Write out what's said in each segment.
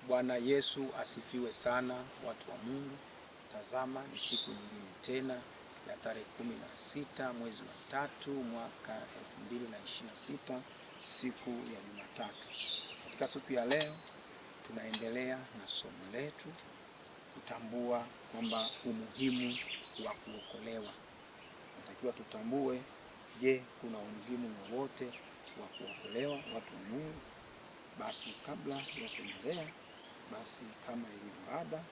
Bwana Yesu asifiwe sana, watu wa Mungu. Tazama, ni siku nyingine tena ya tarehe 16 mwezi wa 3 mwaka 2026, siku ya Jumatatu. Katika siku ya leo tunaendelea na somo letu kutambua kwamba umuhimu wa kuokolewa. Tunatakiwa tutambue, je, kuna umuhimu wowote wa kuokolewa, watu wa Mungu? Basi kabla ya kuendelea, basi kama ilivyo ada,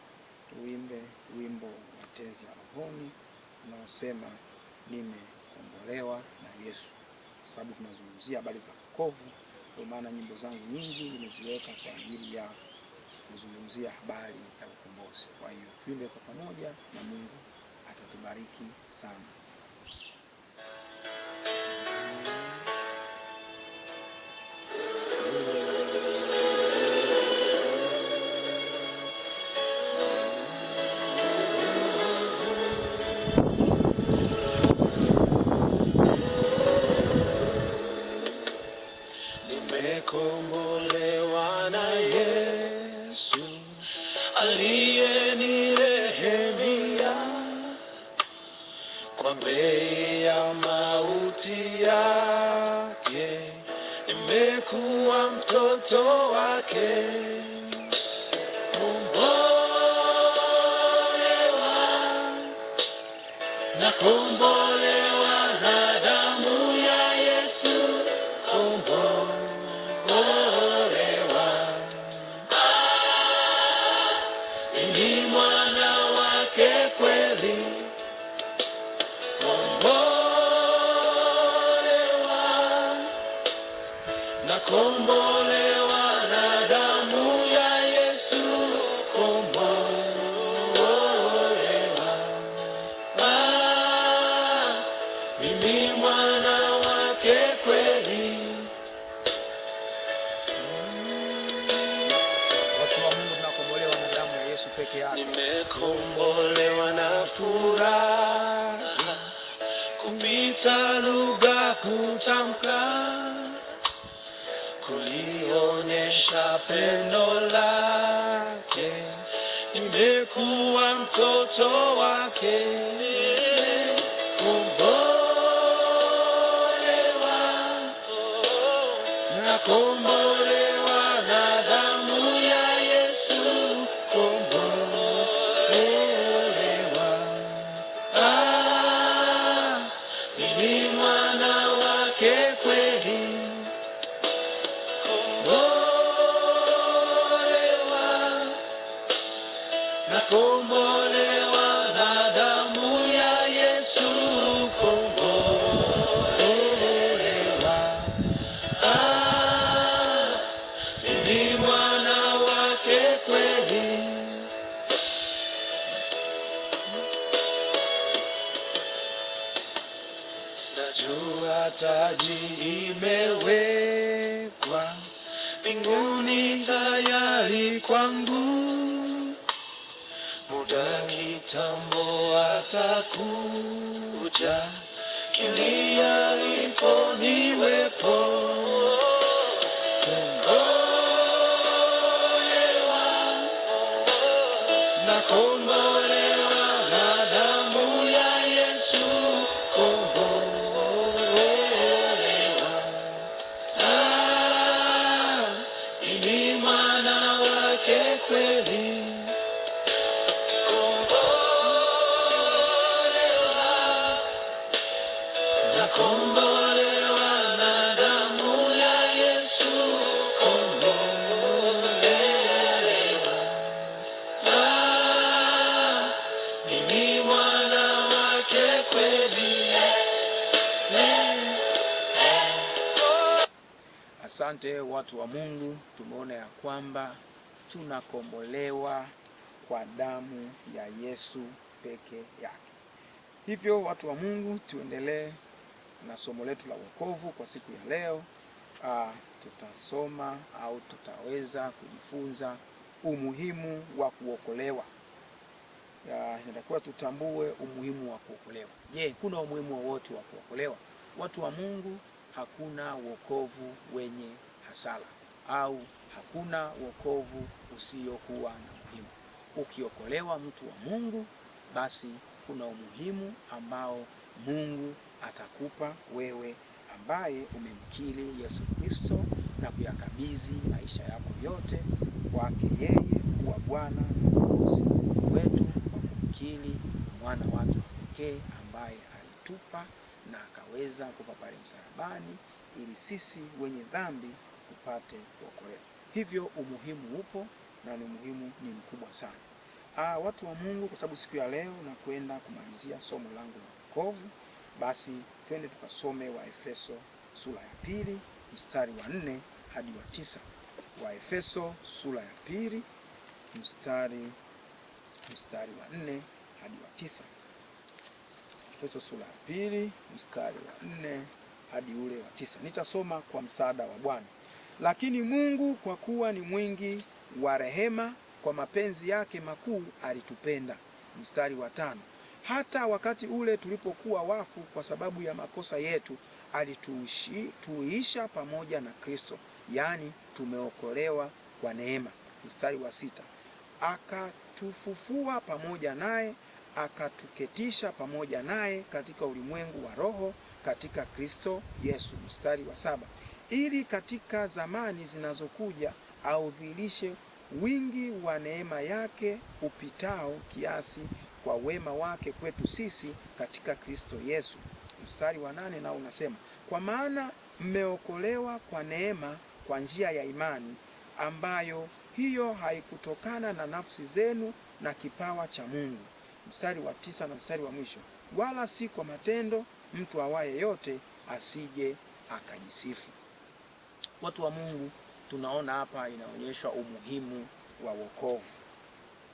tuimbe wimbo wa tenzi ya rohoni unaosema nimekombolewa na Yesu. Kwa sababu tunazungumzia habari za wokovu, kwa maana nyimbo zangu nyingi nimeziweka kwa ajili ya kuzungumzia habari ya ukombozi. Kwa hiyo tuimbe kwa pamoja na Mungu atatubariki sana. Nimekombolewa na Yesu aliyenirehemia, kwa bei ya mauti yake nimekuwa mtoto wake. Nakombolewa na damu ya Yesu, ni mwana wake kweli, nakombolewa na damu ya Yesu, mimi mwana wake kweli. Watu wa Mungu, tunakombolewa na damu ya Yesu peke yake. Nimekombolewa na furaha kupita lugha kutamka, kulionyesha pendo lake, nimekuwa mtoto wake. Nakombolewa na damu ya Yesu, ni mwana wake kweli, nakombolewa na damu ya Yesu, ni mwana wake kweli. Najua taji imewekwa mbinguni tayari kwangu, muda kitambo atakuja, kilia lipo niwepo. Nakombolewa na damu ya Yesu, ni mwana wake kweli, nakombolewa na damu ya Yesu, mimi mwana wake kweli. Asante watu wa Mungu, tumeona ya kwamba tunakombolewa kwa damu ya Yesu peke yake. Hivyo watu wa Mungu, tuendelee na somo letu la wokovu kwa siku ya leo. Tutasoma au tutaweza kujifunza umuhimu wa kuokolewa. Inatakiwa tutambue umuhimu wa kuokolewa. Je, kuna umuhimu wowote wa kuokolewa? Watu wa Mungu, hakuna wokovu wenye hasara. au hakuna wokovu usiokuwa na muhimu. Ukiokolewa mtu wa Mungu, basi kuna umuhimu ambao Mungu atakupa wewe ambaye umemkiri Yesu Kristo na kuyakabidhi maisha yako yote kwake yeye kuwa Bwana na Mwokozi wetu, kwa kumkiri mwana wake pekee ambaye alitupa na akaweza kufa pale msalabani ili sisi wenye dhambi tupate kuokolewa. Hivyo umuhimu upo na umuhimu ni mkubwa sana. Watu wa Mungu, kwa sababu siku ya leo na kwenda kumalizia somo langu la wokovu, basi twende tukasome Waefeso sura ya 2 mstari wa 4 hadi wa 9. Waefeso sura ya 2 mstari wa 4 hadi wa 9. Efeso sura ya 2 mstari wa 4 hadi ule wa 9. Nitasoma kwa msaada wa Bwana. Lakini Mungu kwa kuwa ni mwingi wa rehema, kwa mapenzi yake makuu alitupenda. Mstari wa 5. Hata wakati ule tulipokuwa wafu kwa sababu ya makosa yetu, alituisha pamoja na Kristo, yaani tumeokolewa kwa neema. Mstari wa 6. Akatufufua pamoja naye, akatuketisha pamoja naye katika ulimwengu wa roho katika Kristo Yesu. Mstari wa 7. Ili katika zamani zinazokuja audhihirishe wingi wa neema yake upitao kiasi kwa wema wake kwetu sisi katika Kristo Yesu. Mstari wa 8 nao unasema, kwa maana mmeokolewa kwa neema kwa njia ya imani, ambayo hiyo haikutokana na nafsi zenu, na kipawa cha Mungu. Mstari wa 9 na mstari wa mwisho, wala si kwa matendo, mtu awaye yote asije akajisifu. Watu wa Mungu, tunaona hapa inaonyesha umuhimu wa wokovu.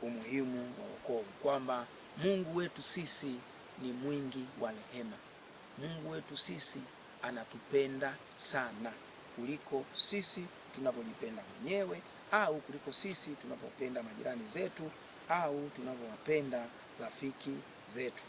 Umuhimu wa wokovu, kwamba Mungu wetu sisi ni mwingi wa rehema. Mungu wetu sisi anatupenda sana kuliko sisi tunavyojipenda mwenyewe, au kuliko sisi tunavyopenda majirani zetu, au tunavyowapenda rafiki zetu.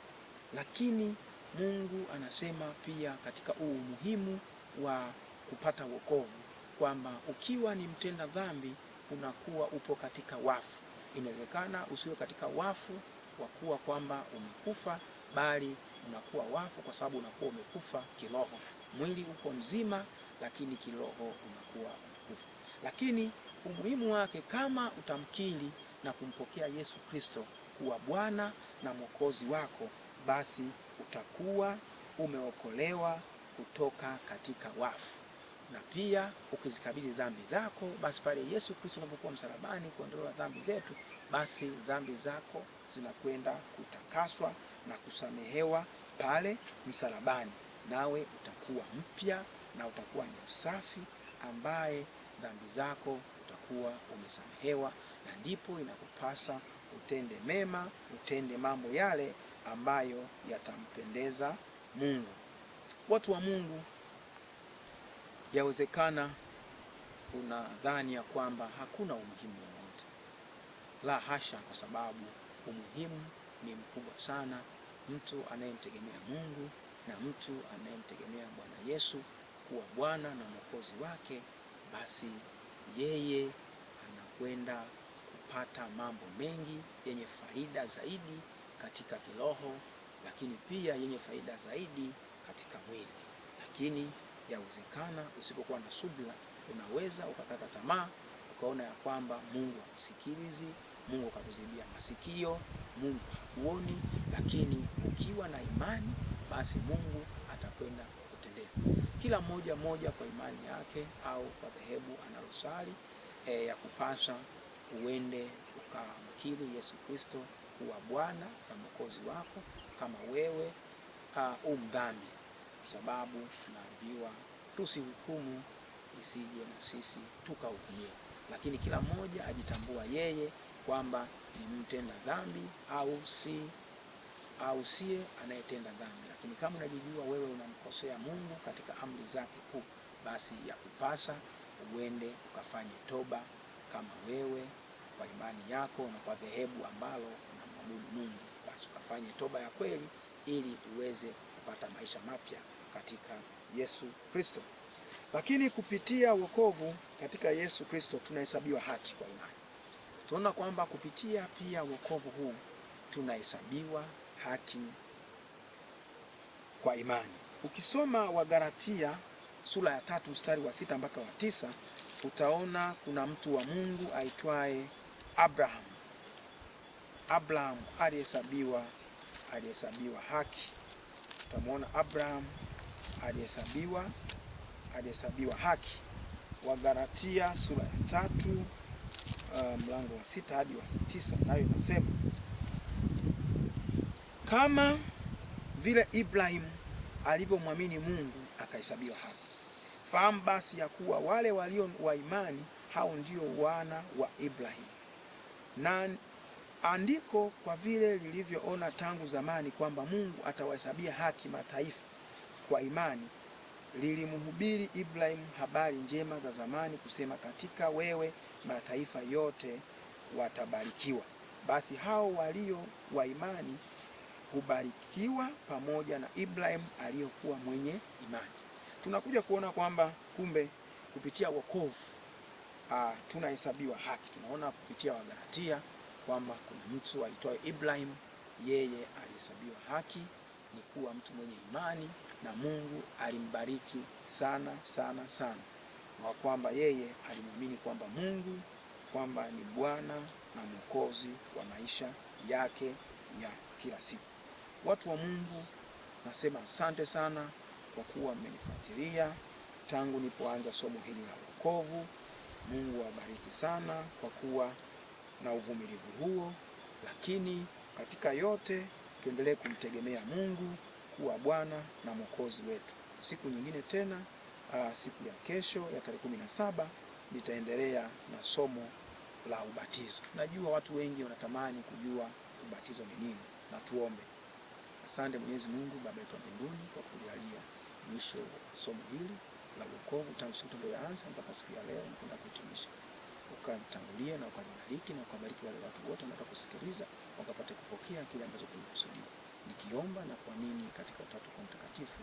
Lakini Mungu anasema pia katika umuhimu wa kupata wokovu, kwamba ukiwa ni mtenda dhambi unakuwa upo katika wafu. Inawezekana usiwe katika wafu kwa kuwa kwamba umekufa, bali unakuwa wafu kwa sababu unakuwa umekufa kiroho. Mwili uko mzima, lakini kiroho unakuwa umekufa. Lakini umuhimu wake, kama utamkiri na kumpokea Yesu Kristo kuwa Bwana na Mwokozi wako, basi utakuwa umeokolewa kutoka katika wafu. Na pia ukizikabidhi dhambi zako, basi pale Yesu Kristo anapokuwa msalabani kuondoa dhambi zetu, basi dhambi zako zinakwenda kutakaswa na kusamehewa pale msalabani, nawe utakuwa mpya na utakuwa ni usafi, ambaye dhambi zako utakuwa umesamehewa, na ndipo inakupasa utende mema, utende mambo yale ambayo yatampendeza Mungu. Watu wa Mungu, yawezekana unadhani ya kwamba hakuna umuhimu wowote. La hasha, kwa sababu umuhimu ni mkubwa sana. Mtu anayemtegemea Mungu na mtu anayemtegemea Bwana Yesu kuwa Bwana na Mwokozi wake, basi yeye anakwenda kupata mambo mengi yenye faida zaidi katika kiroho, lakini pia yenye faida zaidi katika mwili. Lakini yawezekana usipokuwa na subira, unaweza ukakata tamaa, ukaona ya kwamba Mungu hakusikilizi, Mungu akakuzibia masikio, Mungu hakuoni. Lakini ukiwa na imani, basi Mungu atakwenda kukutendea. Kila mmoja kwa imani yake au kwa dhehebu analosali, ya kupasa uende ukamkiri Yesu Kristo kuwa Bwana na Mwokozi wako, kama wewe mdhambi, kwa sababu tunaambiwa tusihukumu isije na sisi tukahukumiwa. Lakini kila mmoja ajitambua yeye kwamba ni mtenda dhambi au siye anayetenda dhambi. Lakini kama unajijua wewe unamkosea Mungu katika amri zake kuu, basi ya kupasa uende ukafanye toba, kama wewe kwa imani yako na kwa dhehebu ambalo unamwabudu Mungu, basi ukafanye toba ya kweli, ili uweze kupata maisha mapya katika Yesu Kristo. Lakini kupitia wokovu katika Yesu Kristo tunahesabiwa haki kwa imani. Tunaona kwamba kupitia pia wokovu huu tunahesabiwa haki kwa imani. Ukisoma Wagalatia sura ya 3 mstari wa 6 mpaka wa 9, utaona kuna mtu wa Mungu aitwaye Abraham. Abraham alihesabiwa haki. Utamwona Abraham alihesabiwa haki. Wagalatia sura ya 3 mlango wa 6 hadi wa 9, nayo inasema kama vile Ibrahim alivyomwamini Mungu akahesabiwa haki. Fahamu basi ya kuwa wale walio wa imani hao ndio wana wa Ibrahim. Na andiko kwa vile lilivyoona tangu zamani kwamba Mungu atawahesabia haki mataifa kwa imani, lilimhubiri Ibrahim habari njema za zamani kusema, katika wewe mataifa yote watabarikiwa. Basi hao walio wa imani hubarikiwa pamoja na Ibrahim aliyokuwa mwenye imani. Tunakuja kuona kwamba kumbe kupitia wokovu tunahesabiwa haki. Tunaona kupitia Wagalatia kwamba kuna mtu aitwaye Ibrahim, yeye alihesabiwa haki, ni kuwa mtu mwenye imani, na Mungu alimbariki sana sana sana, na kwamba yeye alimwamini kwamba Mungu kwamba ni Bwana na Mwokozi wa maisha yake ya kila siku. Watu wa Mungu, nasema asante sana kwa kuwa mmenifuatilia tangu nilipoanza somo hili la wokovu. Mungu awabariki sana kwa kuwa na uvumilivu huo, lakini katika yote tuendelee kumtegemea Mungu kuwa Bwana na Mwokozi wetu. Siku nyingine tena, siku ya kesho ya tarehe 17 nitaendelea na somo la ubatizo. Najua watu wengi wanatamani kujua ubatizo ni nini, na tuombe. Asante Mwenyezi Mungu Baba yetu wa mbinguni kwa kujalia mwisho wa somo hili la wokovu tangu siku tuliyoanza mpaka siku ya leo na kuhitimisha. Ukamtangulie na ukanibariki na ukabariki wale watu wote ambao kusikiliza wakapate kupokea kile ambacho kimekusudiwa. Nikiomba na kuamini katika Utatu kwa Mtakatifu.